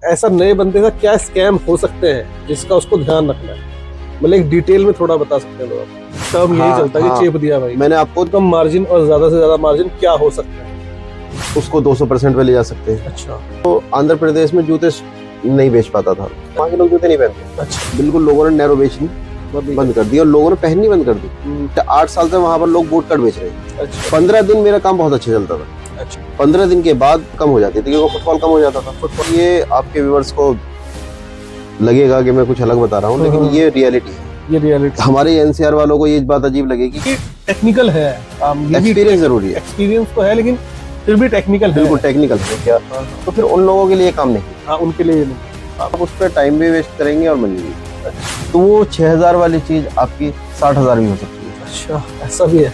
ऐसा नए बंदे का क्या स्कैम हो सकते हैं जिसका उसको ध्यान रखना है, मतलब एक डिटेल में थोड़ा बता सकते हैं लोग। टर्म यही चलता है कि चेप दिया भाई, मैंने आपको कम मार्जिन और ज्यादा से ज्यादा मार्जिन क्या हो सकता है? उसको 200% पे ले जा सकते हैं। अच्छा। तो आंध्र प्रदेश में जूते नहीं बेच पाता था, वहाँ के लोग जूते नहीं पहनते। अच्छा। बिल्कुल लोगों ने नैरो बेचनी बंद कर दी और लोगों ने पहननी बंद कर दी। 8 साल से वहाँ पर लोग बूट कट बेच रहे हैं। अच्छा। 15 दिन मेरा काम बहुत अच्छा चलता था। अच्छा। 15 दिन के बाद कम हो जाती थी क्योंकि फुटफॉल कम हो जाता था। फुटफॉल, ये आपके व्यूअर्स को लगेगा कि मैं कुछ अलग बता रहा हूँ, लेकिन ये रियलिटी है। ये रियलिटी हमारे एनसीआर वालों को ये बात अजीब लगेगी कि टेक्निकल है, एक्सपीरियंस जरूरी है। एक्सपीरियंस तो है लेकिन फिर भी टेक्निकल है। बिल्कुल टेक्निकल है क्या? तो फिर उन लोगों के लिए काम नहीं। हाँ, उनके लिए नहीं। आप उस पर टाइम भी वेस्ट करेंगे और मनी भी। तो वो 6000 वाली चीज आपकी 60,000 भी हो सकती है। अच्छा, ऐसा भी है?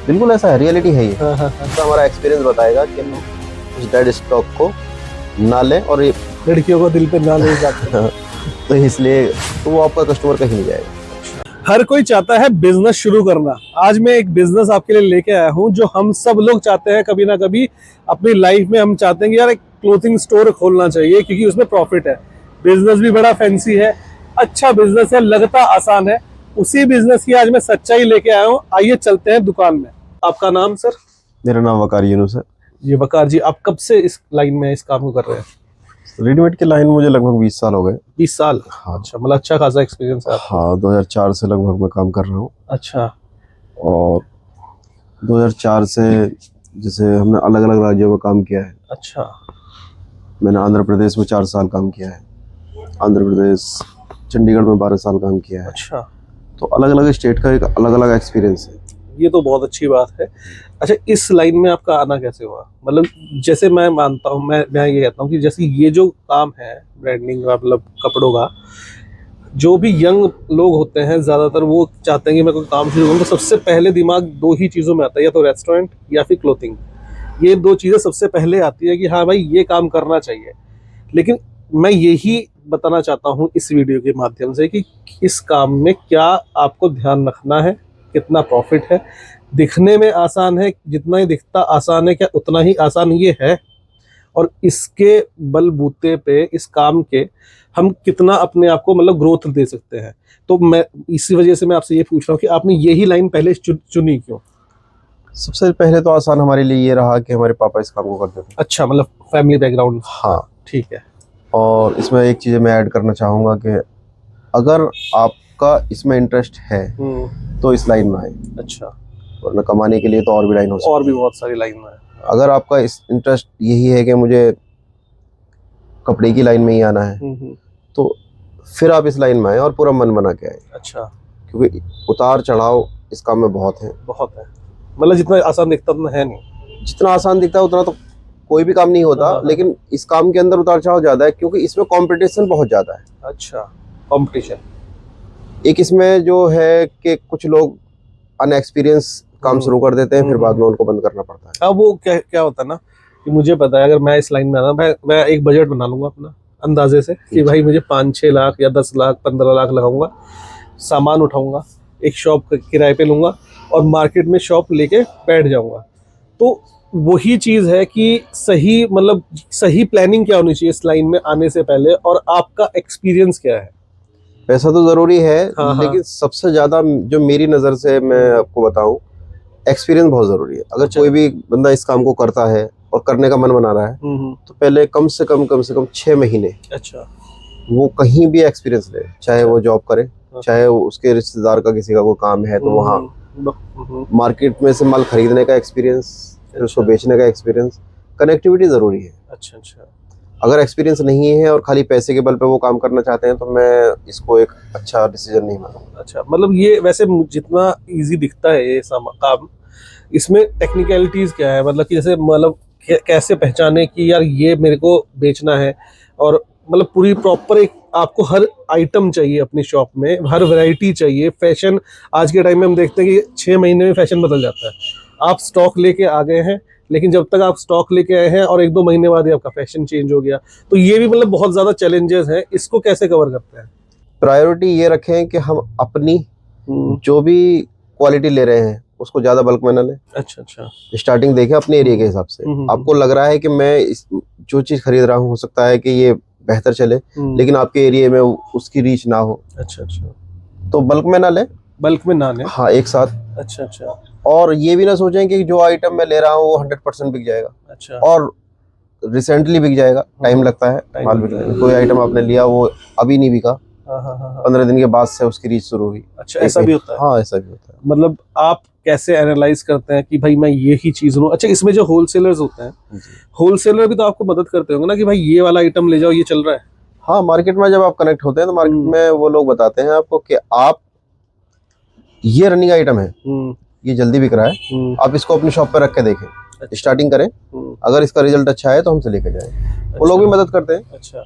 बिल्कुल ऐसा है, रियलिटी है ये। हाँ। तो हमारा एक्सपीरियंस बताएगा कि हम उस डेड स्टॉक को ना लें, और ये लड़कियों को दिल पे ना ले जाते। तो इसलिए तो वो आपका कस्टमर कहीं नहीं जाएगा। हर कोई चाहता है बिजनेस शुरू करना। आज मैं एक बिजनेस आपके लिए लेके आया हूँ जो हम सब लोग चाहते हैं कभी ना कभी अपनी लाइफ में। हम चाहते हैं कि यार एक क्लोथिंग स्टोर खोलना चाहिए क्योंकि उसमें प्रॉफिट है, बिजनेस भी बड़ा फैंसी है, अच्छा बिजनेस है, लगता आसान है। उसी बिजनेस की आज मैं सच्चाई लेके आया हूँ। आइए चलते हैं दुकान में। आपका नाम सर? मेरा नाम वकार यूनुस है। जी वकार जी, आप कब से इस लाइन में इस काम को कर रहे हैं? रेडीमेड की लाइन मुझे लगभग 20 साल हो गए। 20 साल? हाँ। अच्छा, मतलब अच्छा खासा एक्सपीरियंस है आपको। हाँ, 2004 से लगभग मैं काम कर रहा हूँ। अच्छा। और 2004 से जैसे हमने अलग अलग राज्यों में काम किया है। अच्छा। मैंने आंध्र प्रदेश में 4 साल काम किया है, आंध्र प्रदेश चंडीगढ़ में 12 साल काम किया है। अच्छा। तो अलग अलग स्टेट का एक अलग अलग एक्सपीरियंस है। ये तो बहुत अच्छी बात है। अच्छा, इस लाइन में आपका आना कैसे हुआ? मतलब जैसे मैं मानता हूँ, मैं ये कहता हूँ कि जैसे ये जो काम है ब्रांडिंग का, मतलब कपड़ों का, जो भी यंग लोग होते हैं ज़्यादातर वो चाहते हैं कि मैं कोई काम शुरू करूँ, तो सबसे पहले दिमाग दो ही चीज़ों में आता है, या तो रेस्टोरेंट या फिर क्लोथिंग। ये दो चीज़ें सबसे पहले आती है कि हाँ भाई ये काम करना चाहिए। लेकिन मैं यही बताना चाहता हूँ इस वीडियो के माध्यम से कि इस काम में क्या आपको ध्यान रखना है, कितना प्रॉफिट है। दिखने में आसान है, जितना ही दिखता आसान है क्या उतना ही आसान ये है? और इसके बलबूते पे इस काम के हम कितना अपने आप को मतलब ग्रोथ दे सकते हैं। तो मैं इसी वजह से मैं आपसे ये पूछ रहा हूँ कि आपने यही लाइन पहले चुनी क्यों? सबसे पहले तो आसान हमारे लिए ये रहा कि हमारे पापा इस काम को करते थे। अच्छा, मतलब फैमिली बैकग्राउंड। हाँ, ठीक है। और इसमें एक चीज़ मैं ऐड करना चाहूँगा कि अगर आपका इसमें इंटरेस्ट है तो इस लाइन में आए। अच्छा। वरना कमाने के लिए तो और भी लाइन हो सकती है। और भी बहुत सारी लाइन है। अगर आपका इस इंटरेस्ट यही है कि मुझे कपड़े की लाइन में ही आना है, तो फिर आप इस लाइन में आए और पूरा मन बना के आए। अच्छा। क्योंकि उतार चढ़ाव इस काम में बहुत है। बहुत है, मतलब जितना आसान दिखता उतना है नहीं। जितना आसान दिखता है उतना तो कोई भी काम नहीं होता। हाँ। लेकिन इस काम के अंदर उतार चढ़ाव ज्यादा है क्योंकि इसमें कंपटीशन बहुत ज्यादा है। अच्छा, कंपटीशन। एक इसमें जो है कि कुछ लोग अनएक्सपीरियंस काम शुरू कर देते हैं, फिर बाद में उनको बंद करना पड़ता है। अब वो क्या क्या होता है ना कि मुझे पता है अगर मैं इस लाइन में आना, मैं एक बजट बना लूंगा अपना अंदाजे से कि भाई मुझे 5-6 लाख या 10 लाख 15 लाख लगाऊंगा, सामान उठाऊंगा, एक शॉप किराए पे लूंगा और मार्केट में शॉप लेके बैठ जाऊंगा। तो वही चीज़ है कि सही मतलब सही प्लानिंग क्या होनी चाहिए इस लाइन में आने से पहले, और आपका एक्सपीरियंस क्या है? पैसा तो जरूरी है। हाँ। लेकिन सबसे ज्यादा जो मेरी नजर से मैं आपको बताऊं, एक्सपीरियंस बहुत जरूरी है। अगर कोई भी बंदा इस काम को करता है और करने का मन बना रहा है, तो पहले कम से कम 6 महीने अच्छा, वो कहीं भी एक्सपीरियंस ले, चाहे वो जॉब करे, चाहे वो उसके रिश्तेदार का किसी का कोई काम है तो वहाँ मार्केट में से माल खरीदने का एक्सपीरियंस, फिर उसको बेचने का एक्सपीरियंस, कनेक्टिविटी जरूरी है। अच्छा। अच्छा। अगर एक्सपीरियंस नहीं है और खाली पैसे के बल पे वो काम करना चाहते हैं तो मैं इसको एक अच्छा डिसीजन नहीं मानूंगा। अच्छा, मतलब ये वैसे जितना इजी दिखता है ये काम, इसमें टेक्निकलिटीज क्या है? मतलब कि जैसे मतलब कैसे पहचाने कि यार ये मेरे को बेचना है, और मतलब पूरी प्रॉपर एक आपको हर आइटम चाहिए अपनी शॉप में, हर वैरायटी चाहिए। फैशन आज के टाइम में हम देखते हैं कि 6 महीने में फैशन बदल जाता है। आप स्टॉक लेके आ गए हैं, लेकिन जब तक आप स्टॉक लेके आए हैं और 1-2 महीने बाद ही आपका फैशन चेंज हो गया, तो ये भी मतलब बहुत ज्यादा चैलेंजेस हैं। इसको कैसे कवर करते हैं? प्रायोरिटी ये रखें कि हम अपनी जो भी क्वालिटी ले रहे हैं उसको ज्यादा बल्क में न लें। अच्छा। स्टार्टिंग देखें अपने एरिया के हिसाब से। आपको लग रहा है कि मैं जो चीज खरीद रहा हूँ हो सकता है कि ये बेहतर चले, लेकिन आपके एरिया में उसकी रीच ना हो, अच्छा अच्छा, तो बल्क में ना ले, बल्क में ना ले, हाँ एक साथ। अच्छा अच्छा, और ये भी ना सोचें कि जो आइटम मैं ले रहा हूँ वो 100% बिक जाएगा, अच्छा, और रिसेंटली बिक जाएगा। टाइम लगता है माल बिकने में। कोई आइटम आपने लिया वो अभी नहीं बिका, हाँ हाँ हाँ, 15 दिन के बाद से उसकी रीच शुरू हुई। अच्छा ऐसा भी होता है? हाँ ऐसा भी होता है। मतलब आप कैसे एनालाइज करते हैं कि भाई मैं ये ही चीज लूं? अच्छा, इसमें जो होलसेलर्स होते हैं, जी। होलसेलर भी तो आपको मदद करते होंगे ना कि भाई ये वाला आइटम ले जाओ, ये चल रहा है। हाँ मार्केट में जब आप कनेक्ट होते हैं तो मार्केट में वो लोग बताते हैं आपको कि आप ये रनिंग आइटम है, ये जल्दी बिक रहा है, आप इसको अपनी शॉप पर रख के देखें, स्टार्टिंग करें, अगर इसका रिजल्ट अच्छा है तो हमसे लेके जाएं। वो लोग भी मदद करते हैं। अच्छा,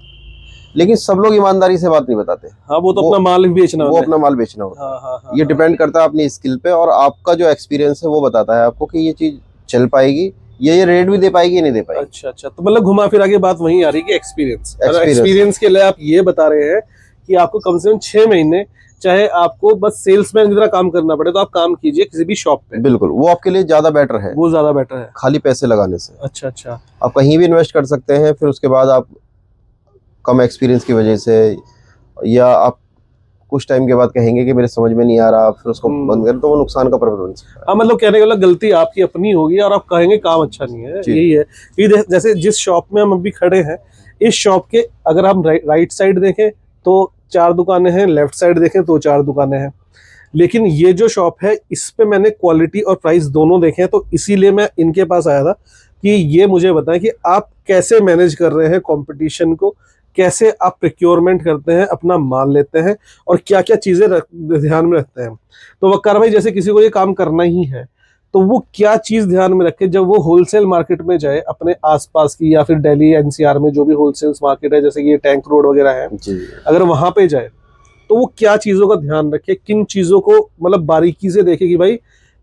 लेकिन सब लोग ईमानदारी से बात नहीं बताते। हाँ वो तो अपना माल भी बेचना वो होता है। अपना माल बेचना होता है। हाँ हाँ हाँ, ये डिपेंड करता है अपनी स्किल पे, और आपका जो एक्सपीरियंस है वो बताता है आपको कि ये चीज चल पाएगी, ये रेट भी दे पाएगी या नहीं दे पाएगी। अच्छा अच्छा, तो मतलब घुमा फिरा के बात वहीं आ रही है कि एक्सपीरियंस Experience। एक्सपीरियंस के लिए आप ये बता रहे हैं कि आपको कम से कम 6 महीने, चाहे आपको बस सेल्समैन की तरह काम करना पड़े, तो आप काम कीजिए किसी भी शॉप पे। बिल्कुल, वो आपके लिए ज्यादा बेटर है, वो ज्यादा बेटर है खाली पैसे लगाने से। अच्छा अच्छा, आप कहीं भी इन्वेस्ट कर सकते हैं, फिर उसके बाद आप कम एक्सपीरियंस की वजह से, या आप कुछ टाइम के बाद कहेंगे कि मेरे समझ में नहीं आ रहा, फिर उसको बंद करें, तो वो नुकसान का प्रबंधन बन सकता है। हाँ मतलब कहने का मतलब गलती आपकी अपनी होगी और आप कहेंगे काम अच्छा नहीं है, यही है कि जैसे जिस शॉप में हम अभी खड़े हैं, इस शॉप के अगर हम राइट साइड देखें तो 4 दुकानें हैं, लेफ्ट साइड देखें तो 4 दुकानें हैं, लेकिन ये जो शॉप है इस पे मैंने क्वालिटी और प्राइस दोनों देखे हैं, तो इसीलिए मैं इनके पास आया था कि ये मुझे बताएं कि आप कैसे मैनेज कर रहे हैं कंपटीशन को, कैसे आप प्रिक्योरमेंट करते हैं, अपना माल लेते हैं, और क्या क्या चीजें ध्यान में रखते हैं। तो वक्कार भाई, जैसे किसी को ये काम करना ही है तो वो क्या चीज ध्यान में रखे जब वो होलसेल मार्केट में जाए, अपने आसपास की या फिर दिल्ली एनसीआर में जो भी होलसेल मार्केट है, जैसे कि ये टैंक रोड वगैरह है, अगर वहां पे जाए तो वो क्या चीजों का ध्यान रखे, किन चीजों को मतलब बारीकी से देखे कि भाई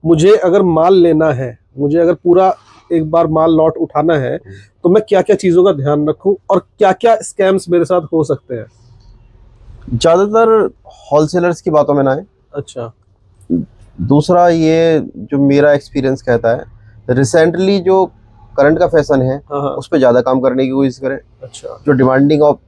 मुझे अगर माल लेना है, मुझे अगर पूरा एक बार माल लॉट उठाना है, तो मैं क्या क्या चीजों का ध्यान रखूं और क्या क्या स्कैम्स मेरे साथ हो सकते हैं? ज्यादातर होलसेलर्स की बातों में ना आए। अच्छा, दूसरा ये जो मेरा एक्सपीरियंस कहता है, रिसेंटली जो करंट का फैशन है हाँ हाँ, उस पर ज्यादा काम करने की कोशिश करें। अच्छा, जो डिमांडिंग ऑफ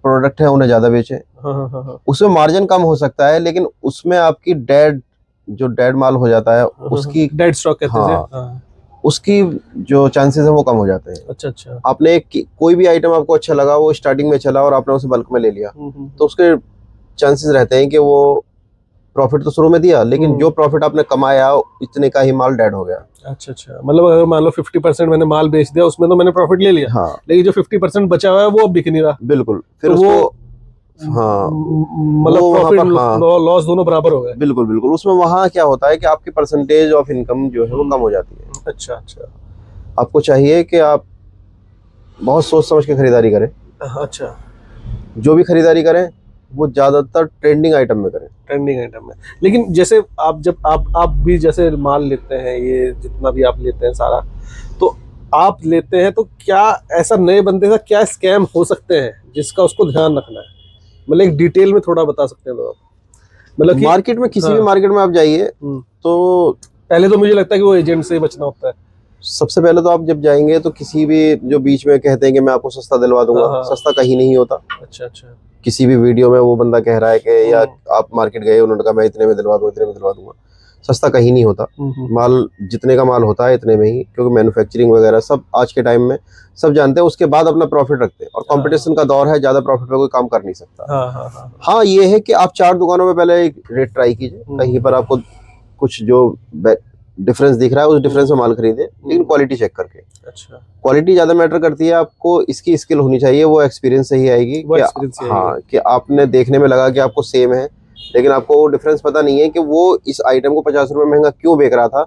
प्रोडक्ट है उन्हें ज्यादा बेचें। हाँ हाँ हाँ हाँ, उसमें मार्जिन कम हो सकता है, लेकिन उसमें आपकी डेड माल हो जाता है, उसकी डेड स्टॉक कहते हैं। हाँ, उसकी जो चांसेस है वो कम हो जाते हैं। अच्छा अच्छा, आपने कोई भी आइटम आपको अच्छा लगा, वो स्टार्टिंग में चला और आपने उसे बल्क में ले लिया, तो उसके चांसेस रहते हैं कि वो प्रॉफिट तो शुरू में दिया, लेकिन जो प्रॉफिट आपने कमाया इतने का ही माल डेड हो गया। अच्छा अच्छा, मतलब अगर मान लो 50% मैंने माल बेच दिया, उसमें तो मैंने प्रॉफिट ले लिया, हाँ, लेकिन जो 50% बचा हुआ है वो अब बिक नहीं रहा। बिल्कुल, फिर तो उसको हाँ, मतलब वो वहाँ प्रॉफिट पर हाँ, लॉस दोनों बराबर हो गए। बिल्कुल बिल्कुल। उसमें वहाँ क्या होता है कि आपकी परसेंटेज ऑफ इनकम जो है वो कम हो जाती है। अच्छा अच्छा, आपको चाहिए कि आप बहुत सोच समझ के खरीदारी करें। अच्छा, जो भी खरीदारी करें वो ज्यादातर ट्रेंडिंग आइटम में करें। ट्रेंडिंग आइटम में। लेकिन जैसे आप जब आप भी जैसे माल लेते हैं, ये जितना भी आप लेते हैं सारा, तो आप लेते हैं तो क्या ऐसा नए बंदे का क्या स्कैम हो सकते हैं जिसका उसको ध्यान रखना है? मतलब एक डिटेल में थोड़ा बता सकते हैं तो आप, मतलब कि मार्केट में किसी भी मार्केट में आप जाइए तो पहले तो मुझे लगता है कि वो एजेंट से ही बचना होता है। सबसे पहले तो आप जब जाएंगे तो किसी भी जो बीच में कहते हैं कि मैं आपको सस्ता दिलवा दूंगा, सस्ता कहीं नहीं होता। अच्छा अच्छा, किसी भी वीडियो में वो बंदा कह रहा है कि या आप मार्केट गए, उन्होंने कहा मैं इतने में दिलवा दूंगा, इतने में दिलवा दूंगा, सस्ता कहीं नहीं होता। माल जितने का माल होता है इतने में ही, क्योंकि मैन्युफैक्चरिंग वगैरह सब आज के टाइम में सब जानते हैं, उसके बाद अपना प्रॉफिट रखते हैं, और कंपटीशन का दौर है, ज्यादा प्रॉफिट पे कोई काम कर नहीं सकता। हाँ ये है कि आप 4 दुकानों में पहले एक रेट ट्राई कीजिए, कहीं पर आपको कुछ जो डिफरेंस दिख रहा है उस डिफरेंस में माल खरीदे, लेकिन क्वालिटी चेक करके। अच्छा, क्वालिटी ज्यादा मैटर करती है। आपको इसकी स्किल होनी चाहिए, वो एक्सपीरियंस से ही आएगी कि हाँ कि आपने देखने में लगा कि आपको सेम है, लेकिन आपको वो डिफरेंस पता नहीं है कि वो इस आइटम को 50 रुपए महंगा क्यों बेच रहा था,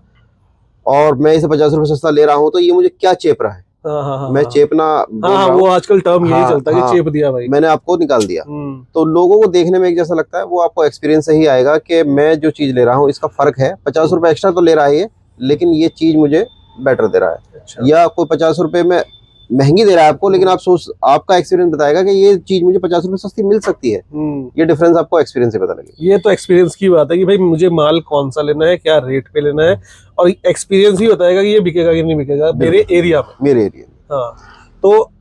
और मैं इसे 50 रुपए सस्ता ले रहा हूँ, तो ये मुझे क्या चेप रहा है। मैं चेपना वो आजकल टर्म यही चलता है कि चेप दिया भाई, मैंने आपको निकाल दिया। तो लोगों को देखने में एक जैसा लगता है, वो आपको एक्सपीरियंस से ही आएगा कि मैं जो चीज ले रहा हूँ इसका फर्क है। 50 रुपए एक्स्ट्रा तो ले रहा है ये, लेकिन ये चीज मुझे बेटर दे रहा है। अच्छा। या कोई 50 रुपए में महंगी दे रहा है आपको, लेकिन आपका एक्सपीरियंस बताएगा कि ये चीज मुझे 50 रुपए सस्ती मिल सकती है। ये डिफरेंस आपको एक्सपीरियंस से पता लगेगा। ये तो एक्सपीरियंस की बात है कि भाई मुझे माल कौन सा लेना है, क्या रेट पे लेना है, और एक्सपीरियंस ही बताएगा कि ये बिकेगा कि नहीं बिकेगा मेरे एरिया में। मेरे एरिया में। हाँ, तो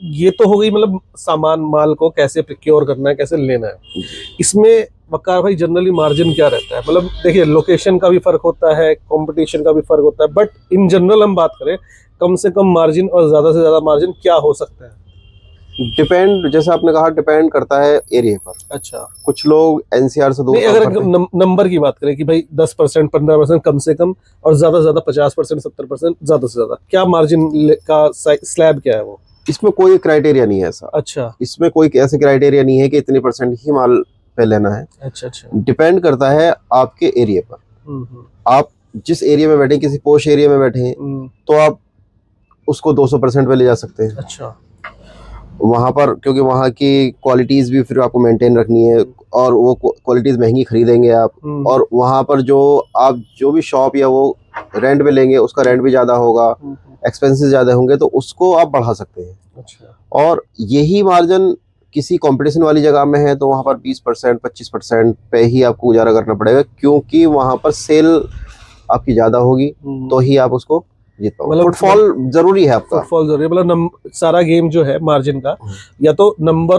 ये तो हो गई मतलब सामान माल को कैसे प्रिक्योर करना है, कैसे लेना है। इसमें वकार भाई जनरली मार्जिन क्या रहता है? मतलब देखिए लोकेशन का भी फर्क होता है, कंपटीशन का भी फर्क होता है, बट इन जनरल हम बात करें कम से कम मार्जिन और ज्यादा से ज्यादा मार्जिन क्या हो सकता है? डिपेंड, जैसे आपने कहा, डिपेंड करता है एरिया पर। अच्छा, कुछ लोग एनसीआर से दूर नहीं अगर नंबर की बात करें कि भाई 10% 15% कम से कम और ज्यादा से ज्यादा 50% 70% ज्यादा से ज्यादा, क्या मार्जिन का स्लैब क्या है वो? इसमें कोई क्राइटेरिया नहीं है ऐसा। अच्छा इसमें कोई ऐसे क्राइटेरिया नहीं है कि इतने परसेंट ही माल पे लेना है। अच्छा अच्छा। डिपेंड करता है आपके एरिया पर। हम्म। आप जिस एरिया में बैठे, किसी पोश एरिया में बैठे हैं, तो आप उसको 200% पे ले जा सकते हैं। अच्छा। वहां पर, क्योंकि वहां की क्वालिटीज भी फिर आपको मेंटेन रखनी है, और वो क्वालिटीज महंगी खरीदेंगे आप, और वहां पर जो आप जो भी शॉप या वो रेंट पे लेंगे उसका रेंट भी ज्यादा होगा, एक्सपेंसेस ज्यादा होंगे, तो उसको आप बढ़ा सकते हैं। अच्छा। और यही मार्जिन किसी कंपटीशन वाली जगह में है तो वहां पर 20% 25% पे ही आपको गुजारा करना पड़ेगा, क्योंकि वहां पर सेल आपकी ज्यादा होगी, तो ही आप उसको जीत पाओगे। मतलब फुटफॉल जरूरी है आपका। फुटफॉल जरूरी है, मतलब सारा गेम जो है मार्जिन का, या तो नंबर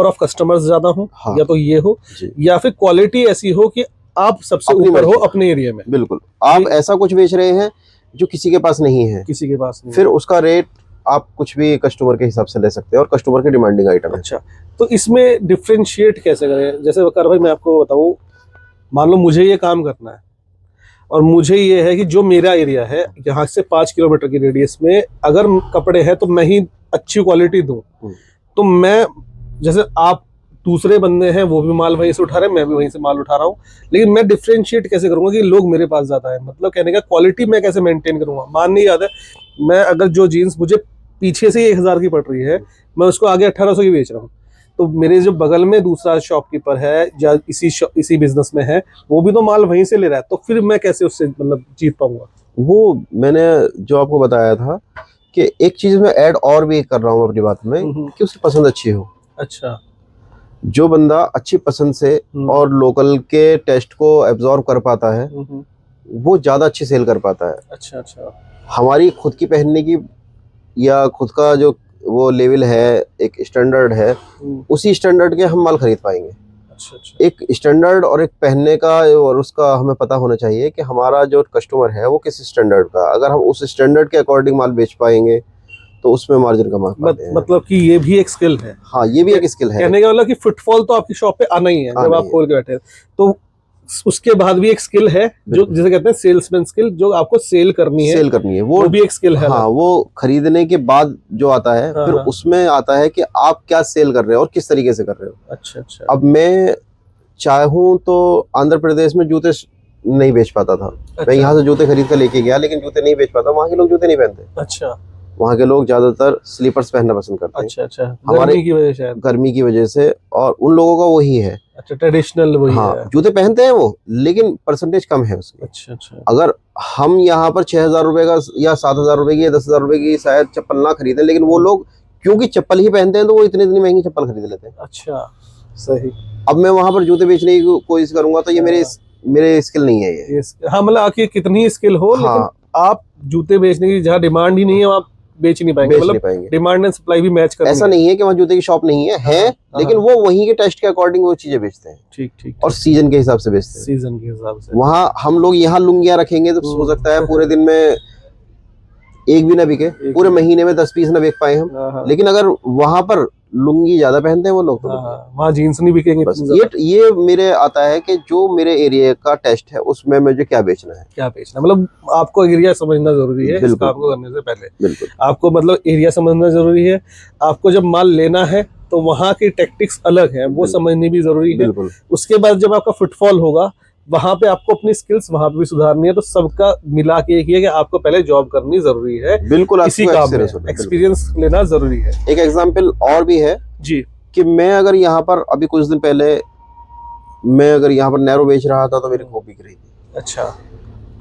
ऑफ कस्टमर्स ज्यादा हो, हाँ, या तो ये हो, या फिर क्वालिटी ऐसी हो कि आप सबसे ऊपर हो अपने एरिया में। बिल्कुल, आप ऐसा कुछ बेच रहे हैं जो किसी के पास नहीं है, किसी के पास नहीं, फिर उसका रेट आप कुछ भी कस्टमर के हिसाब से ले सकते हैं, और कस्टमर की डिमांडिंग आइटम है। अच्छा, तो इसमें डिफरेंशिएट कैसे करें? जैसे वकार भाई मैं आपको बताऊं, मान लो मुझे ये काम करना है और मुझे ये है कि जो मेरा एरिया है यहाँ से 5 किलोमीटर की रेडियस में अगर कपड़े हैं तो मैं ही अच्छी क्वालिटी दूं, तो मैं, जैसे आप दूसरे बंदे हैं वो भी माल वहीं से उठा रहे हैं, मैं भी वहीं से माल उठा रहा हूँ, लेकिन मैं डिफरेंशिएट कैसे करूंगा कि लोग मेरे पास ज्यादा है? मतलब कहने का क्वालिटी मैं कैसे मेंटेन करूंगा? मान नहीं याद है, मैं अगर जो जीन्स मुझे पीछे से 1000 की पड़ रही है, मैं उसको आगे 1800 की बेच रहा हूँ, तो मेरे जो बगल में दूसरा शॉपकीपर है या इसी बिजनेस में है, वो भी तो माल वहीं से ले रहा है, तो फिर मैं कैसे उससे मतलब जीत पाऊंगा? वो मैंने जो आपको बताया था कि एक चीज मैं ऐड और भी कर रहा हूँ अपनी बात में, कि उसकी पसंद अच्छी हो। अच्छा। जो बंदा अच्छी पसंद से और लोकल के टेस्ट को एब्जॉर्ब कर पाता है, वो ज्यादा अच्छी सेल कर पाता है। अच्छा अच्छा। हमारी खुद की पहनने की या खुद का जो वो लेवल है, एक स्टैंडर्ड है, उसी स्टैंडर्ड के हम माल खरीद पाएंगे। अच्छा अच्छा। एक स्टैंडर्ड और एक पहनने का और उसका हमें पता होना चाहिए कि हमारा जो कस्टमर है वो किस स्टैंडर्ड का, अगर हम उस स्टैंडर्ड के अकॉर्डिंग माल बेच पाएंगे तो उसमें मार्जिन कमा पाते हैं। मतलब कि ये भी एक स्किल है। हाँ, ये भी एक स्किल है। कहने का मतलब कि फुटफॉल तो आपकी शॉप पे आना ही है जब आप खोल के बैठे हैं, तो उसके बाद भी एक स्किल है जो जिसे कहते हैं सेल्समैन स्किल, जो आपको सेल करनी है, वो भी एक स्किल है। हाँ, वो खरीदने के बाद जो आता है, फिर उसमें आता है कि आप क्या सेल कर रहे हो और किस तरीके से कर रहे हो। अच्छा अच्छा। अब मैं चाहूँ तो आंध्र प्रदेश में जूते नहीं बेच पाता था। अच्छा। मैं यहाँ से जूते खरीद कर लेके गया, लेकिन जूते नहीं बेच पाता। वहाँ के लोग जूते नहीं पहनते। अच्छा। वहाँ के लोग ज्यादातर स्लीपर्स पहनना पसंद करते हैं। अच्छा अच्छा। गर्मी की वजह से? गर्मी की वजह से, और उन लोगों का वही है। अच्छा, ट्रेडिशनल वही हाँ, है। जूते पहनते हैं वो, लेकिन परसेंटेज कम है उसकी। अच्छा अच्छा। अगर हम यहाँ पर 6000 रुपए का या 7000 रुपए की या 10,000 रुपए की शायद चप्पल ना खरीदें, लेकिन वो लोग क्योंकि चप्पल ही पहनते हैं तो वो इतनी महंगी चप्पल खरीद लेते हैं। अच्छा, सही। अब मैं वहां पर जूते बेचने की कोशिश करूंगा तो ये मेरे स्किल नहीं है ये। हाँ, मतलब आपकी कितनी स्किल हो, हाँ, लेकिन आप जूते बेचने की जहाँ डिमांड ही नहीं है वहाँ बेच नहीं पाएंगे। मतलब डिमांड एंड सप्लाई भी मैच करनी ऐसा नहीं है कि वहाँ जूते की शॉप नहीं है, लेकिन वो वहीं के टेस्ट के अकॉर्डिंग वो चीजें बेचते हैं। ठीक ठीक। और सीजन के हिसाब से बेचते हैं। सीजन के हिसाब से। वहाँ हम लोग यहाँ लुंगियाँ रखेंगे तो हो सकता है पूरे दिन में एक भी ना बिके, पूरे महीने में 10 पीस ना बिक पाए हम, लेकिन अगर वहां पर लुंगी ज्यादा पहनते हैं वो लोग, तो वहाँ जीन्स नहीं बिकेंगे। बस ये मेरे आता है कि जो मेरे एरिया का टेस्ट है उसमें मुझे क्या बेचना है। मतलब आपको एरिया समझना जरूरी है इस काम को करने से पहले। बिल्कुल, आपको मतलब एरिया समझना जरूरी है। आपको जब माल लेना है तो वहाँ की टैक्टिक्स अलग है, वो समझनी भी जरूरी है। उसके बाद जब आपका फुटफॉल होगा, वहां पे आपको अपनी स्किल्स वहां पे भी सुधारनी है। तो सबका मिला के एक ही है कि आपको पहले जॉब करनी जरूरी है। बिल्कुल, इसी काम में एक्सपीरियंस लेना जरूरी है। एक एग्जांपल और भी है जी, कि मैं अगर यहाँ पर अभी कुछ दिन पहले मैं अगर यहाँ पर नैरो बेच रहा था तो मेरी खूब बिक रही थी। अच्छा,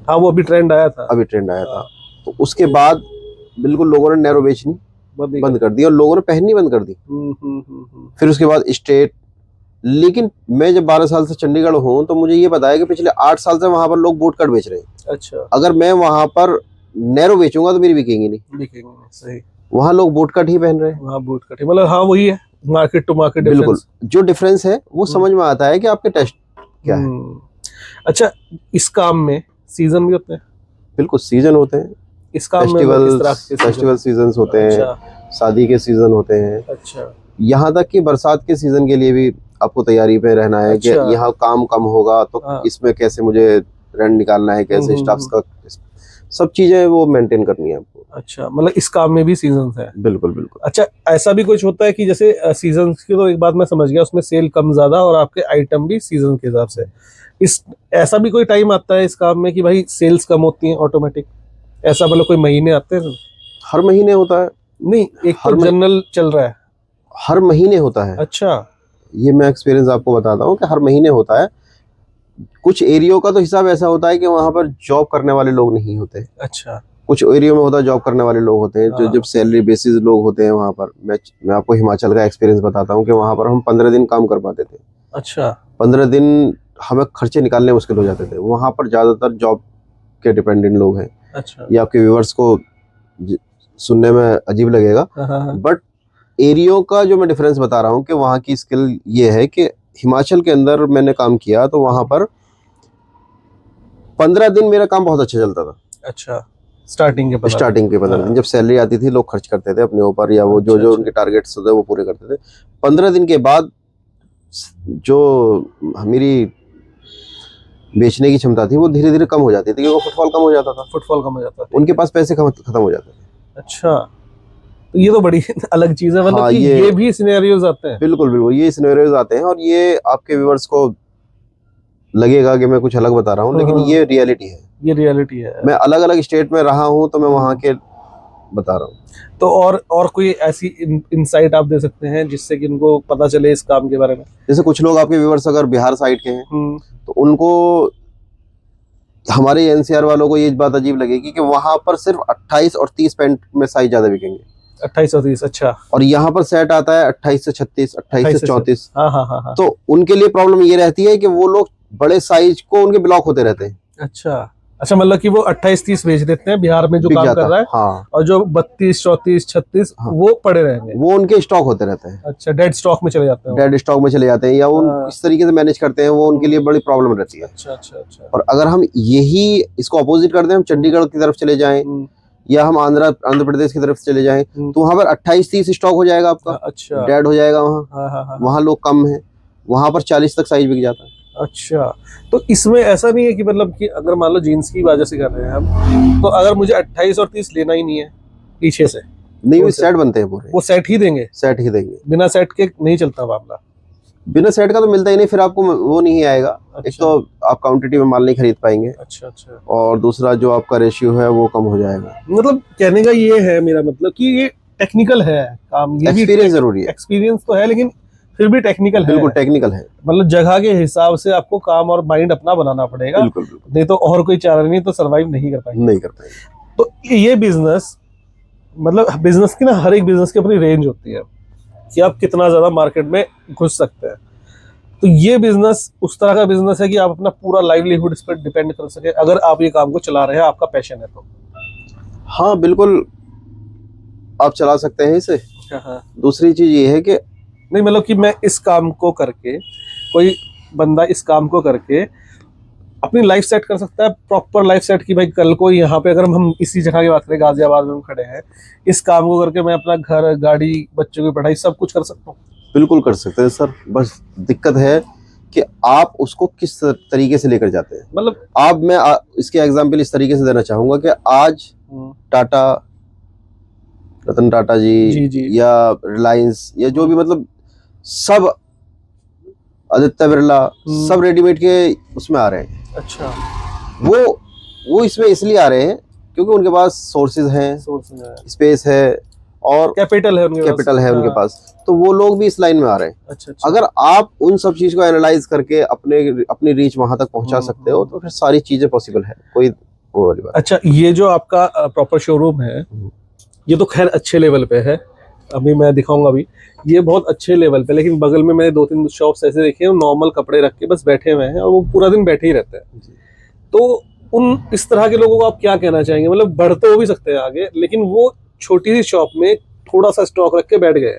हाँ, वो अभी ट्रेंड आया था। तो उसके बाद बिल्कुल लोगों ने नैरो बेचनी बंद कर दी और लोगों ने पहननी बंद कर दी। फिर उसके बाद स्ट्रेट। लेकिन मैं जब 12 साल से चंडीगढ़ हूँ तो मुझे ये पता है कि पिछले 8 साल से वहां पर लोग बूट कट बेच रहे हैं। अच्छा। अगर मैं वहां पर नैरो बेचूंगा तो मेरी बिकेंगी नहीं। सही। वहाँ लोग बूट कट ही पहन रहे हैं। वहाँ बूट कट, मतलब हाँ वही है, मार्केट टू मार्केट बिल्कुल, डिफरेंस। जो डिफरेंस है वो समझ में आता है कि आपके टेस्ट क्या है। अच्छा, इस काम में सीजन भी होते हैं? बिल्कुल सीजन होते हैं, इस काम में मतलब किस तरह के फेस्टिवल सीजन होते हैं, अच्छा शादी के सीजन होते हैं, अच्छा यहाँ तक कि बरसात के सीजन के लिए भी आपको तैयारी पे रहना है कि अच्छा। यहाँ काम कम होगा तो हाँ। इसमें कैसे मुझे रेंट निकालना है, कैसे स्टाफ्स का, सब चीजें वो मेंटेन करनी है आपको। अच्छा, मतलब इस काम में भी सीजन है? बिल्कुल बिल्कुल। अच्छा, ऐसा भी कुछ होता है कि जैसे सीजन की तो एक बात मैं समझ गया, उसमें सेल कम ज्यादा और आपके आइटम भी सीजन के हिसाब से, इस ऐसा भी कोई टाइम आता है इस काम में कि भाई सेल्स कम होती हैं ऑटोमेटिक, ऐसा मतलब कोई महीने आते हैं? हर महीने होता है। नहीं, एक हर तो जनरल चल रहा है। हर महीने होता है। अच्छा। ये मैं एक्सपीरियंस आपको बताता हूँ कि हर महीने होता है। कुछ एरियो का तो हिसाब ऐसा होता है कि वहां पर जॉब करने वाले लोग नहीं होते। अच्छा। कुछ एरियो में होता है जॉब करने वाले लोग होते हैं, जो हाँ। जब सैलरी बेसिस लोग होते हैं वहां पर। मैं आपको हिमाचल का एक्सपीरियंस बताता हूँ कि वहां पर हम 15 दिन काम कर पाते थे। अच्छा। 15 दिन हमें खर्चे निकालने मुश्किल हो जाते थे। वहां पर ज्यादातर जॉब के डिपेंडेंट लोग हैं। अच्छा। ये आपके व्यूअर्स को सुनने में अजीब लगेगा, हाँ हाँ हाँ। बट एरियो का जो मैं डिफरेंस बता रहा हूँ कि वहाँ की स्किल ये है कि हिमाचल के अंदर मैंने काम किया तो वहां पर 15 दिन मेरा काम बहुत अच्छा चलता था। अच्छा, स्टार्टिंग के 15 स्टार्टिंग के 15 दिन जब सैलरी आती थी लोग खर्च करते थे अपने ऊपर, या वो जो अच्छा, जो अच्छा। उनके टारगेट्स होते वो पूरे करते थे। 15 दिन के बाद जो मेरी बेचने की क्षमता थी वो धीरे धीरे कम हो जाती थी, क्योंकि फुटफॉल कम हो जाता था, फुटफॉल कम हो जाता है। उनके पास पैसे खत्म हो जाते थे। अच्छा, तो ये तो बड़ी अलग चीज है, मतलब हाँ, कि ये भी सिनेरियोज आते हैं। बिल्कुल बिल्कुल ये सिनेरियोज आते हैं, और ये आपके व्यूअर्स को लगेगा कि मैं कुछ अलग बता रहा हूँ, लेकिन ये रियलिटी है। ये रियलिटी है। मैं अलग अलग स्टेट में रहा हूँ तो मैं वहाँ के बता रहा हूँ। तो और कोई ऐसी इंसाइट आप दे सकते हैं जिससे कि उनको पता चले इस काम के बारे में? जैसे कुछ लोग आपके व्यूअर्स अगर बिहार साइड के हैं तो उनको, हमारे एनसीआर वालों को ये बात अजीब लगेगी कि वहां पर सिर्फ 28 और 30 पैंट में साइज ज्यादा बिकेंगे। 28 और 30? अच्छा। और यहाँ पर सेट आता है 28 से 36, 28 से 34। हाँ हाँ हाँ हाँ। तो उनके लिए प्रॉब्लम ये रहती है कि वो लोग बड़े साइज को उनके ब्लॉक होते रहते हैं। अच्छा अच्छा, मतलब कि वो 28-30 भेज देते हैं बिहार में जो बिक काम जाता कर रहा है। हाँ। और जो 32, 34, 36 हाँ, वो पड़े रहेंगे। वो उनके स्टॉक होते रहते हैं। अच्छा, डेड स्टॉक में चले जाते हैं। डेड स्टॉक में चले जाते हैं, या उन इस तरीके से मैनेज करते हैं, वो उनके लिए बड़ी प्रॉब्लम रहती है। अच्छा अच्छा अच्छा। और अगर हम यही इसको अपोजिट कर दें, हम चंडीगढ़ की तरफ चले जाएं या हम आंध्र प्रदेश की तरफ चले जाएं, तो वहां पर 28-30 स्टॉक हो जाएगा आपका। अच्छा। डेड हो जाएगा वहाँ। हाँ हाँ हाँ। वहाँ लोग कम है, वहां पर 40 तक साइज बिक जाता है। अच्छा, तो इसमें ऐसा नहीं है कि मतलब कि अगर मान लो जीन्स की वजह से कर रहे हैं हम, तो अगर मुझे 28 और 30 लेना ही नहीं है पीछे से, नहीं, वो सेट बनते हैं पूरे। वो सेट ही देंगे? सेट ही देंगे, बिना सेट के नहीं चलता मामला? बिना सेट का तो मिलता ही नहीं, फिर आपको वो नहीं आएगा। अच्छा। एक तो आप क्वांटिटी में माल नहीं खरीद पाएंगे। अच्छा अच्छा। और दूसरा जो आपका रेशियो है वो कम हो जाएगा। मतलब कहने का ये है मेरा मतलब कि ये टेक्निकल है काम, ये भी एक्सपीरियंस जरूरी है। एक्सपीरियंस तो है लेकिन फिर भी टेक्निकल है। बिल्कुल टेक्निकल है। मतलब जगह के हिसाब से आपको काम और माइंड अपना बनाना पड़ेगा। बिल्कुल बिल्कुल। नहीं तो और कोई चारा नहीं, तो सरवाइव नहीं कर पाएंगे। नहीं कर पाएंगे। तो ये बिजनेस, मतलब बिजनेस की ना हर एक बिजनेस की अपनी रेंज होती है कि आप कितना ज्यादा मार्केट में घुस सकते हैं। तो ये बिजनेस उस तरह का बिजनेस है कि आप अपना पूरा लाइवलीहुड इस पर डिपेंड कर सके, अगर आप ये काम को चला रहे हैं, आपका पैशन है तो। हाँ बिल्कुल, आप चला सकते हैं इसे। हाँ। दूसरी चीज ये है कि नहीं, मतलब कि मैं इस काम को करके, कोई बंदा इस काम को करके अपनी लाइफ सेट कर सकता है, प्रॉपर लाइफ सेट की भाई कल को यहाँ पे अगर हम इसी जगह की बात करें, गाजियाबाद में हम खड़े हैं, इस काम को करके मैं अपना घर, गाड़ी, बच्चों की पढ़ाई सब कुछ कर सकता हूँ। बिल्कुल कर सकते हैं सर, बस दिक्कत है कि आप उसको किस तरीके से लेकर जाते हैं। मतलब मैं इसके एग्जाम्पल इस तरीके से देना चाहूंगा कि आज टाटा, रतन टाटा जी या रिलायंस या जो भी, मतलब सब, आदित्य बिरला, सब रेडीमेड के उसमें आ रहे हैं। अच्छा। वो इसमें इसलिए आ रहे हैं क्योंकि उनके पास सोर्सेज हैं, स्पेस है और कैपिटल है उनके पास, तो वो लोग भी इस लाइन में आ रहे हैं। अच्छा, अच्छा। अगर आप उन सब चीज को एनालाइज करके अपनी रीच वहां तक पहुंचा सकते हो तो फिर सारी चीजें पॉसिबल है, कोई वो वाली बात। अच्छा, ये जो आपका प्रॉपर शोरूम है, ये तो खैर अच्छे लेवल पे है, अभी मैं दिखाऊंगा अभी, ये बहुत अच्छे लेवल पे, लेकिन बगल में मैंने 2-3 शॉप्स ऐसे देखे हैं, नॉर्मल कपड़े रख के बस बैठे हुए हैं और वो पूरा दिन बैठे ही रहते हैं। तो उन इस तरह के लोगों को आप क्या कहना चाहेंगे? मतलब बढ़ तो वो भी सकते हैं आगे, लेकिन वो छोटी सी शॉप में थोड़ा सा स्टॉक रख के बैठ गए,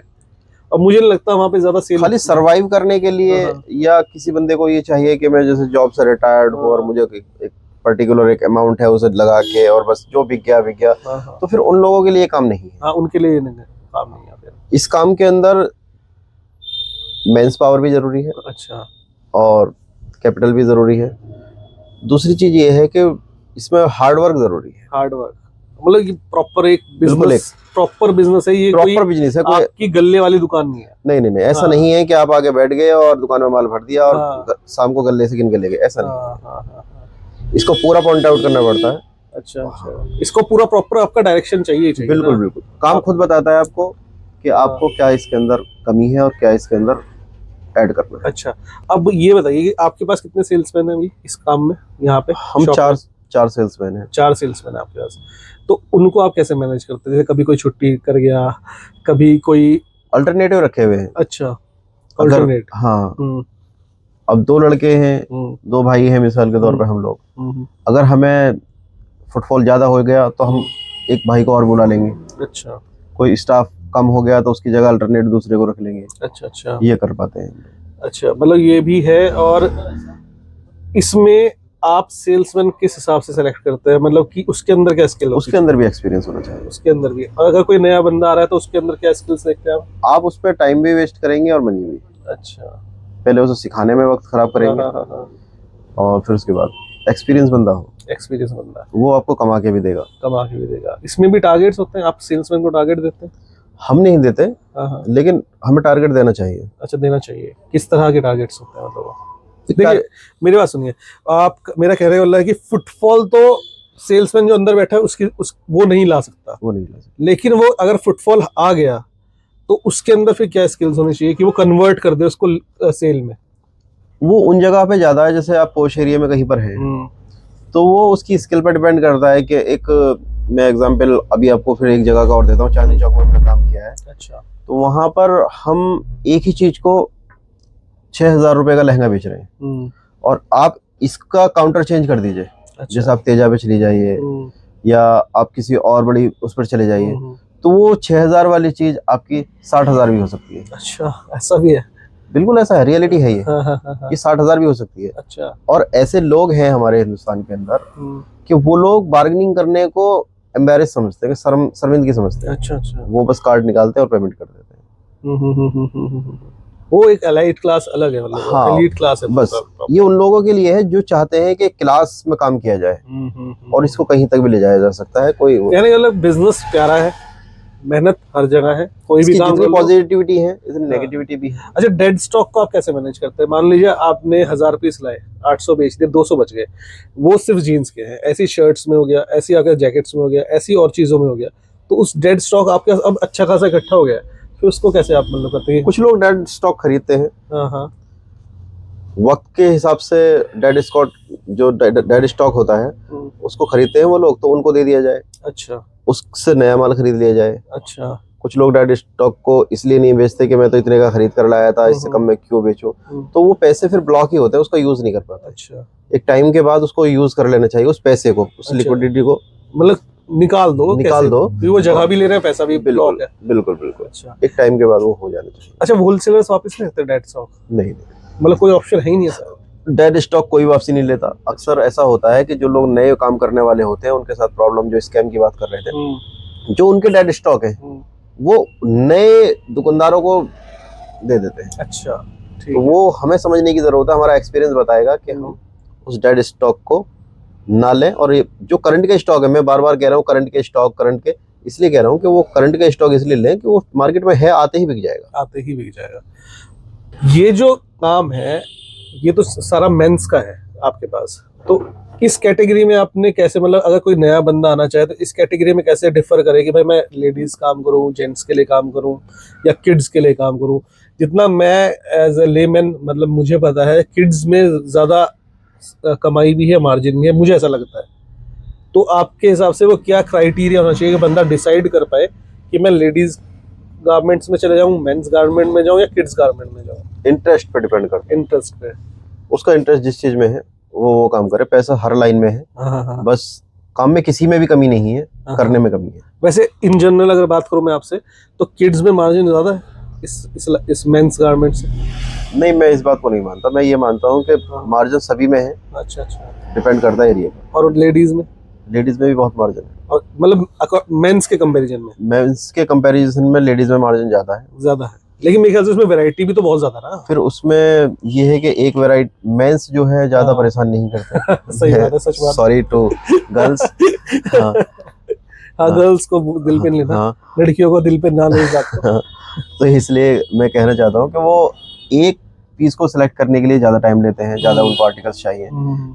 और मुझे नहीं लगता वहां पे ज्यादा सेल। खाली सरवाइव करने के लिए, या किसी बंदे को ये चाहिए कि मैं जैसे जॉब से रिटायर्ड हूँ और मुझे एक पर्टिकुलर एक अमाउंट है उसे लगा के और बस जो बिक गया, तो फिर उन लोगों के लिए काम नहीं है। हाँ, उनके लिए काम नहीं है फिर। इस काम के अंदर मेंस पावर भी जरूरी है, अच्छा, और कैपिटल भी जरूरी है। दूसरी चीज ये है कि इसमें हार्ड वर्क जरूरी है। हार्ड वर्क मतलब कि प्रॉपर एक बिल्कुल बिजनेस, प्रॉपर बिजनेस है ये, प्रॉपर बिजनेस है, कोई आपकी गल्ले वाली दुकान नहीं है। नहीं ऐसा नहीं है कि आप आगे बैठ गए और दुकान में माल भर दिया और शाम को गले से गिन के ले गए, ऐसा नहीं। इसको पूरा पॉइंट आउट करना पड़ता है। अच्छा, इसको पूरा प्रॉपर आपका डायरेक्शन चाहिए। बिल्कुल काम खुद बताता है आपको कि आपको क्या इसके अंदर कमी है और क्या इसके अंदर ऐड करना है। अच्छा, अब ये बताइए कि आपके पास कितने सेल्समैन हैं अभी इस काम में? यहाँ पे हम चार सेल्समैन हैं। 4 सेल्समैन है आपके पास, तो उनको आप कैसे मैनेज करते हैं? जैसे कभी कोई छुट्टी कर गया, कभी कोई अल्टरनेटिव रखे हुए हैं। अच्छा, अल्टरनेट। हाँ, अब 2 लड़के हैं, 2 भाई हैं मिसाल के तौर पे हम लोग, अगर हमें फुटफॉल ज्यादा हो गया तो हम एक भाई को और बुला लेंगे। अच्छा, कोई स्टाफ कम हो गया तो उसकी जगह अल्टरनेट दूसरे को रख लेंगे। अच्छा, ये कर पाते हैं। अच्छा, मतलब ये भी है। और इसमें आप सेल्समैन किस हिसाब से सेलेक्ट करते हैं? मतलब कि उसके अंदर क्या स्किल? उसके अंदर भी एक्सपीरियंस होना चाहिए। उसके अंदर भी, अगर कोई नया बंदा आ रहा है तो उसके अंदर क्या स्किल्स देखते हैं आप उस पर टाइम भी वेस्ट करेंगे और मनी भी। अच्छा, पहले उसे सिखाने में वक्त खराब करेंगे, और फिर उसके बाद एक्सपीरियंस बंदा वो आपको कमा के भी देगा। इसमें भी टारगेट्स होते हैं? आप सेल्समैन को टारगेट देते हैं? हम नहीं देते, लेकिन हमें टारगेट देना चाहिए। अच्छा, देना चाहिए। किस तरह के टारगेट्स होते हैं? मतलब देखिए, मेरी बात सुनिए, आप मेरा कहने वाला है कि फुटफॉल तो सेल्समैन जो अंदर बैठा है वो नहीं ला सकता, लेकिन वो अगर फुटफॉल आ गया तो उसके अंदर फिर क्या स्किल्स होनी चाहिए कि वो कन्वर्ट कर दे उसको सेल में? वो उन जगह पे ज्यादा है, जैसे आप पोश एरिया में कहीं पर है तो वो उसकी स्किल पर डिपेंड करता है कि मैं एग्जांपल अभी आपको फिर एक जगह का और देता हूँ। चांदनी चौक में मैंने काम किया है। अच्छा, तो वहां पर हम एक ही चीज को 6,000 रुपए का लहंगा बेच रहे हैं, और आप इसका काउंटर चेंज कर दीजिए। अच्छा। जैसे आप तेजा पे चली जाइए या आप किसी और बड़ी उस पर चले जाइए, तो वो 6,000 वाली चीज आपकी 60,000 भी हो सकती है। अच्छा, ऐसा भी है? बिल्कुल ऐसा है, रियलिटी है ये। ये 60,000 भी हो सकती है। अच्छा, और ऐसे लोग हैं हमारे हिंदुस्तान के अंदर कि वो लोग बार्गेनिंग करने को एम्बैरेस समझते हैं, शर्मिंदगी समझते हैं। अच्छा, वो बस कार्ड निकालते हैं और पेमेंट कर देते हैं। वो एक एलाइट क्लास अलग है, मतलब हाँ, एलीट क्लास है। बस ये उन लोगों के लिए है जो चाहते हैं कि क्लास में काम किया जाए और इसको कहीं तक भी ले जाया जा सकता है। कोई यानी मतलब बिजनेस प्यारा है, मेहनत हर जगह है, कोई भी काम, पॉजिटिविटी है इतनी नेगेटिविटी भी है। अच्छा, डेड स्टॉक को आप कैसे मैनेज करते हैं? मान लीजिए आपने 1000 पीस लाए, 800 बेच दिए, 200 बच गए, वो सिर्फ जीन्स के हैं, ऐसी शर्ट्स में हो गया, ऐसी अगर जैकेट्स में हो गया, ऐसी और चीजों में हो गया, तो उस डेड स्टॉक आपके अब अच्छा खासा इकट्ठा हो गया है, फिर उसको कैसे आप मतलब करते हैं? कुछ लोग डेड स्टॉक खरीदते हैं। वक्त के हिसाब से डेड स्टॉक होता है उसको खरीदते हैं वो लोग, तो उनको दे दिया जाए। अच्छा, उससे नया माल खरीद लिया जाए। अच्छा, कुछ लोग डेड स्टॉक को इसलिए नहीं बेचते कि मैं तो इतने का खरीद कर लाया था, इससे कम में क्यों बेचूं, तो वो पैसे फिर ब्लॉक ही होते हैं, उसका यूज नहीं कर पाते। अच्छा, एक टाइम के बाद उसको यूज कर लेना चाहिए, उस पैसे को, उस लिक्विडिटी को मतलब निकाल दो, वो जगह भी ले रहे हैं, पैसा भी ब्लॉक है। बिल्कुल। अच्छा, एक टाइम के बाद वो हो जाना चाहिए। अच्छा, होलसेलर्स वापस नहीं लेते डेड स्टॉक? नहीं, मतलब कोई ऑप्शन है ही नहीं है सर? डेड स्टॉक कोई वापसी नहीं लेता। अक्सर ऐसा होता है कि जो लोग नए काम करने वाले होते हैं उनके साथ प्रॉब्लम, जो स्कैम की बात कर रहे थे, जो उनके डेड स्टॉक है वो नए दुकानदारों को दे देते हैं। अच्छा, ठीक। तो वो हमें समझने की जरूरत है, हमारा एक्सपीरियंस बताएगा कि हम उस डेड स्टॉक को ना लें। और ये जो करंट के स्टॉक है, मैं बार बार कह रहा हूँ करंट के इसलिए कह रहा हूँ कि वो करंट के स्टॉक इसलिए लें कि वो मार्केट में है, आते ही बिक जाएगा। ये जो काम है ये तो सारा मेंस का है आपके पास, तो इस कैटेगरी में आपने कैसे, मतलब अगर कोई नया बंदा आना चाहे तो इस कैटेगरी में कैसे डिफर करे कि भाई मैं लेडीज काम करूं, जेंट्स के लिए काम करूं या किड्स के लिए काम करूं? जितना मैं एज ए लेमैन, मतलब मुझे पता है किड्स में ज्यादा कमाई भी है, मार्जिन भी है, मुझे ऐसा लगता है। तो आपके हिसाब से वो क्या क्राइटेरिया होना चाहिए कि बंदा डिसाइड कर पाए कि मैं लेडीज गारमेंट्स में चले जाऊं, मेंस गारमेंट में जाऊं या किड्स गारमेंट में जाऊं? इंटरेस्ट पे डिपेंड करता है। इंटरेस्ट पे, उसका इंटरेस्ट जिस चीज में है वो काम करे। पैसा हर लाइन में है, बस काम में किसी में भी कमी नहीं है, हाँ। करने में कमी है। वैसे इन जनरल अगर बात करूं मैं आपसे, तो किड्स में मार्जिन ज्यादा है इस मेंस गारमेंट से? नहीं, मैं इस बात को नहीं मानता। मैं ये मानता हूँ कि हाँ। मार्जिन सभी में है, अच्छा अच्छा। डिपेंड करता है एरिया पर। और लेडीज में? लेडीज में भी बहुत मार्जिन है। और मतलब मेंस के कंपैरिजन में मेंस के कंपैरिजन में लेडीज में मार्जिन ज्यादा है। ज्यादा है, लेकिन मेरे ख्याल से उसमें वैरायटी भी तो बहुत ज्यादा ना। फिर उसमें ये है कि एक वैरायटी मेंस जो है ज्यादा हाँ। परेशान नहीं करते। सही बात है, सच बात। Sorry to girls. हाँ हाँ, हाँ गर्ल्स को दिल पे नहीं लेना, हाँ लड़कियों को दिल पे ना ले इस बात को। हाँ। तो इसलिए मैं कहना चाहता हूँ कि वो एक पीस को सिलेक्ट करने के लिए ज्यादा टाइम लेते हैं, ज्यादा उनको आर्टिकल्स चाहिए।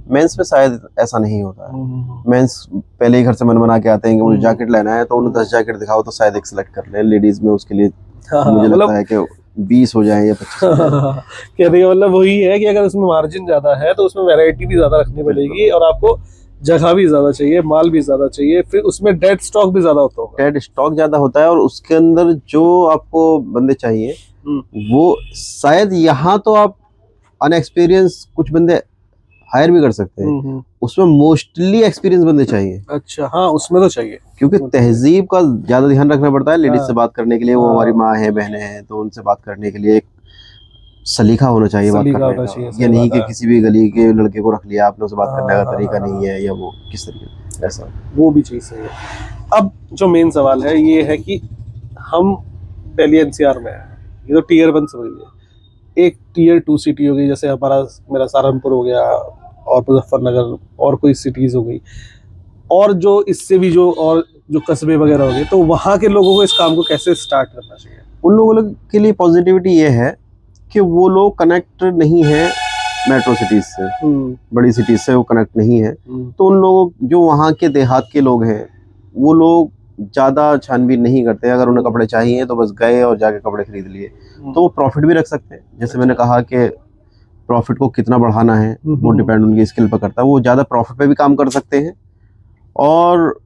मेंस में शायद ऐसा नहीं होता है। मेंस पहले ही घर से मन बना के आते हैं कि मुझे जैकेट लेना है, तो उन्हें 10 जैकेट दिखाओ तो शायद एक सिलेक्ट कर ले। लेडीज में उसके लिए मुझे लगता है कि 20 हो जाए या 25 हो जाए। कहने का मतलब वही है कि अगर उसमें मार्जिन ज्यादा है तो उसमें वैरायटी भी ज्यादा रखनी पड़ेगी, और आपको जगह भी ज्यादा चाहिए, माल भी ज्यादा चाहिए, फिर उसमें डेड स्टॉक भी ज्यादा होता होगा। डेड स्टॉक ज्यादा होता है, और उसके अंदर जो आपको बंदे चाहिए वो शायद यहाँ तो आप अनएक्सपीरियंस कुछ बंदे हायर भी कर सकते हैं, उसमें मोस्टली एक्सपीरियंस बंदे चाहिए। अच्छा, हाँ उसमें तो चाहिए, क्योंकि तहजीब का ज्यादा ध्यान रखना पड़ता है लेडीज हाँ। से बात करने के लिए। वो हमारी माँ है, बहनें हैं, तो उनसे बात करने के लिए एक सलीका होना चाहिए बात सलीका करने होना का। चाहिए, ये सही नहीं बात कि है। किसी भी गली के लड़के को रख लिया आपने, उससे बात करने का हाँ, तरीका हाँ, नहीं है, या वो किस तरीके ऐसा। वो भी चीज सही है। अब जो मेन सवाल है ये है कि हम दिल्ली एनसीआर में है, ये तो टीयर 1 समझ लीजिए, एक टीयर 2 सिटी हो गई, जैसे मेरा सहारनपुर हो गया, और मुजफ्फरनगर, और कोई सिटीज हो गई, और जो इससे भी जो कस्बे वगैरह हो गए, तो वहाँ के लोगों को इस काम को कैसे स्टार्ट करना चाहिए? उन लोगों के लिए पॉजिटिविटी ये है कि वो लोग कनेक्ट नहीं है मेट्रो सिटीज से, बड़ी सिटीज से वो कनेक्ट नहीं है। तो उन लोगों जो वहाँ के देहात के लोग हैं, वो लोग ज़्यादा छानबीन नहीं करते। अगर उन्हें कपड़े चाहिए तो बस गए और जाके कपड़े खरीद लिए, तो वो प्रॉफिट भी रख सकते हैं। जैसे मैंने कहा कि प्रॉफिट को कितना बढ़ाना है वो डिपेंड उनकी स्किल पर करता है। वो ज़्यादा प्रॉफिट पे भी काम कर सकते हैं, और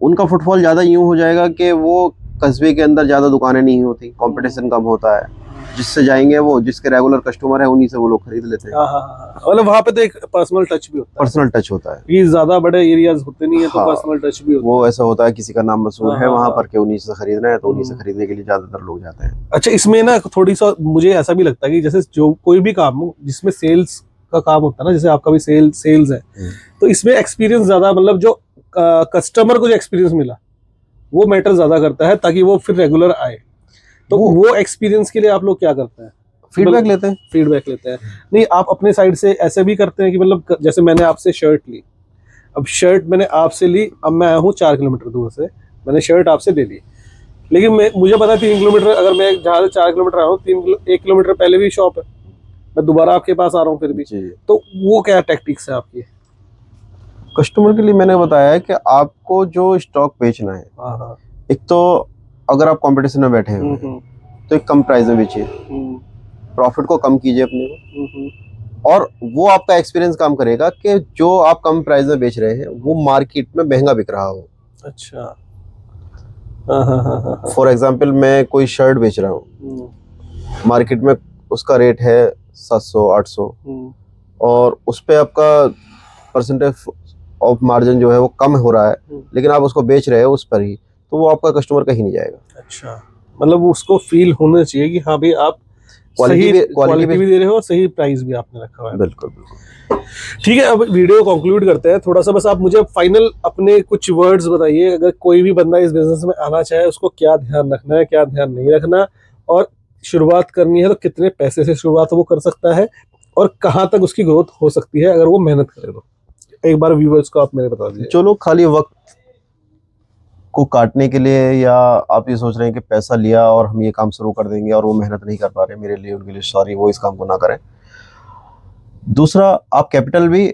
उनका फुटफॉल ज़्यादा यूँ हो जाएगा कि वो कस्बे के अंदर ज़्यादा दुकानें नहीं होती, कंपटीशन कम होता है। जिससे जाएंगे वो जिसके रेगुलर कस्टमर है उन्हीं से वो लोग खरीद लेते हैं। मतलब वहाँ पे तो एक पर्सनल टच भी होता है, पर्सनल टच होता है। ये ज्यादा बड़े एरियाज होते नहीं है, तो हाँ, पर्सनल टच भी होता वो ऐसा होता है किसी का नाम मशहूर है वहाँ पर हाँ। कि उन्हीं से खरीदना है, तो उन्हीं से खरीदने के लिए ज्यादातर लोग जाते हैं। अच्छा, इसमें ना थोड़ी सा मुझे ऐसा भी लगता है कि जैसे जो कोई भी काम हो जिसमें सेल्स का काम होता है ना, जैसे आपका भी सेल्स है, तो इसमें एक्सपीरियंस ज्यादा, मतलब जो कस्टमर को जो एक्सपीरियंस मिला वो मैटर ज्यादा करता है, ताकि वो फिर रेगुलर आए। तो वो एक्सपीरियंस के लिए आप लोग क्या करते हैं? फीडबैक लेते हैं। फीडबैक लेते हैं। नहीं, आप अपने साइड से ऐसे भी करते हैं कि मतलब जैसे मैंने आपसे शर्ट ली, अब शर्ट मैंने आपसे ली, अब मैं आया हूँ 4 किलोमीटर दूर से, मैंने शर्ट आपसे ले ली, लेकिन मुझे पता है 3 किलोमीटर, अगर मैं जहाँ से 4 किलोमीटर आया हूँ, 1 किलोमीटर पहले भी शॉप है, मैं दोबारा आपके पास आ रहा हूँ फिर भी, तो वो क्या टैक्टिक्स है आपकी? कस्टमर के लिए मैंने बताया है कि आपको जो स्टॉक बेचना है, हाँ, एक तो अगर आप कंपटीशन में बैठे हैं तो एक कम प्राइस में बेचिए, प्रॉफिट को कम कीजिए अपने को, और वो आपका एक्सपीरियंस काम करेगा कि जो आप कम प्राइस में बेच रहे हैं वो मार्केट में महंगा बिक रहा हो। अच्छा, हाँ। फॉर एग्जाम्पल मैं कोई शर्ट बेच रहा हूँ, मार्केट में उसका रेट है 700-800, और उस पे आपका परसेंटेज ऑफ मार्जिन जो है वो कम हो रहा है, लेकिन आप उसको बेच रहे हो उस पर ही, तो वो आपका कस्टमर कहीं नहीं जाएगा। अच्छा, मतलब उसको फील होना चाहिए कि हाँ भाई आप क्वालिटी भी दे रहे हो और सही प्राइस भी आपने रखा हुआ है। बिल्कुल। ठीक है, अब वीडियो कंक्लूड करते हैं थोड़ा सा। बस आप मुझे फाइनल अपने कुछ वर्ड्स बताइए, अगर कोई भी बंदा इस बिजनेस में आना चाहे उसको क्या ध्यान रखना है, क्या ध्यान नहीं रखना, और शुरुआत करनी है तो कितने पैसे से शुरुआत वो कर सकता है, और कहाँ तक उसकी ग्रोथ हो सकती है अगर वो मेहनत करे तो। एक बार व्यूअर्स को आप मेरे बता दीजिए। जो लोग खाली वक्त को काटने के लिए, या आप ये सोच रहे हैं कि पैसा लिया और हम ये काम शुरू कर देंगे और वो मेहनत नहीं कर पा रहे, मेरे लिए उनके लिए सॉरी, वो इस काम को ना करें। दूसरा, आप कैपिटल भी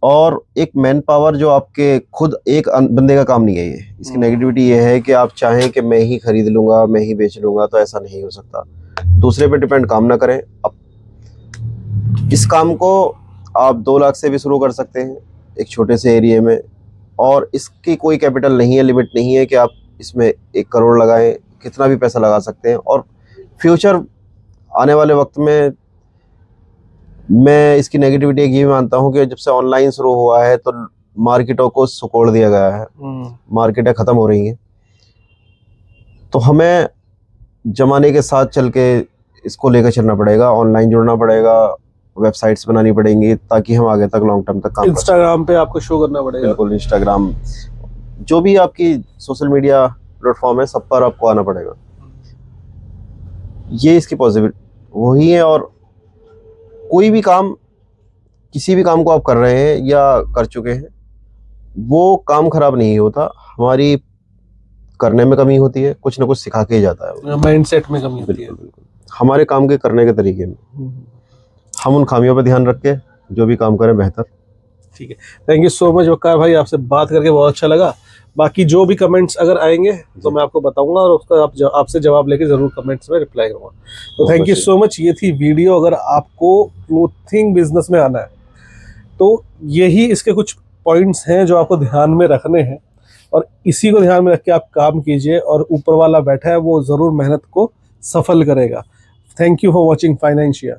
और एक मैन पावर, जो आपके खुद एक बंदे का काम नहीं है ये। इसकी नेगेटिविटी ये है कि आप चाहें कि मैं ही खरीद लूंगा, मैं ही बेच लूंगा, तो ऐसा नहीं हो सकता। दूसरे पे डिपेंड काम ना करें। अब इस काम को आप 2 लाख से भी शुरू कर सकते हैं एक छोटे से एरिया में, और इसकी कोई कैपिटल नहीं है, लिमिट नहीं है कि आप इसमें 1 करोड़ लगाएं, कितना भी पैसा लगा सकते हैं। और फ्यूचर आने वाले वक्त में मैं इसकी नेगेटिविटी एक ये मानता हूँ कि जब से ऑनलाइन शुरू हुआ है तो मार्केटों को सिकोड़ दिया गया है, मार्केटें खत्म हो रही हैं, तो हमें जमाने के साथ चल के इसको लेकर चलना पड़ेगा, ऑनलाइन जुड़ना पड़ेगा, वेबसाइट्स बनानी पड़ेंगी ताकि हम आगे तक लॉन्ग टर्म तक काम कर सकें। इंस्टाग्राम पे आपको शो करना पड़ेगा। बिल्कुल, इंस्टाग्राम, जो भी आपकी सोशल मीडिया प्लेटफॉर्म है, सब पर आपको आना पड़ेगा। ये इसकी पॉजिटिव वही है। और कोई भी काम, किसी भी काम को आप कर रहे हैं या कर चुके हैं, वो काम खराब नहीं होता, हमारी करने में कमी होती है, कुछ ना कुछ सिखा के ही जाता है। माइंडसेट में कमी होती है। बिल्कुल बिल्कुल, हमारे काम के करने के तरीके में हम उन खामियों पर ध्यान रख के जो भी काम करें बेहतर। ठीक है, थैंक यू सो मच वकार भाई, आपसे बात करके बहुत अच्छा लगा। बाकी जो भी कमेंट्स अगर आएंगे तो मैं आपको बताऊंगा और उसका आपसे जवाब लेके जरूर कमेंट्स में रिप्लाई करूंगा। तो थैंक यू सो मच। ये थी वीडियो। अगर आपको क्लोथिंग बिजनेस में आना है तो यही इसके कुछ पॉइंट्स हैं जो आपको ध्यान में रखने हैं, और इसी को ध्यान में रख के आप काम कीजिए, और ऊपर वाला बैठा है वो जरूर मेहनत को सफल करेगा। Thank you for watching फाइनेंशिया।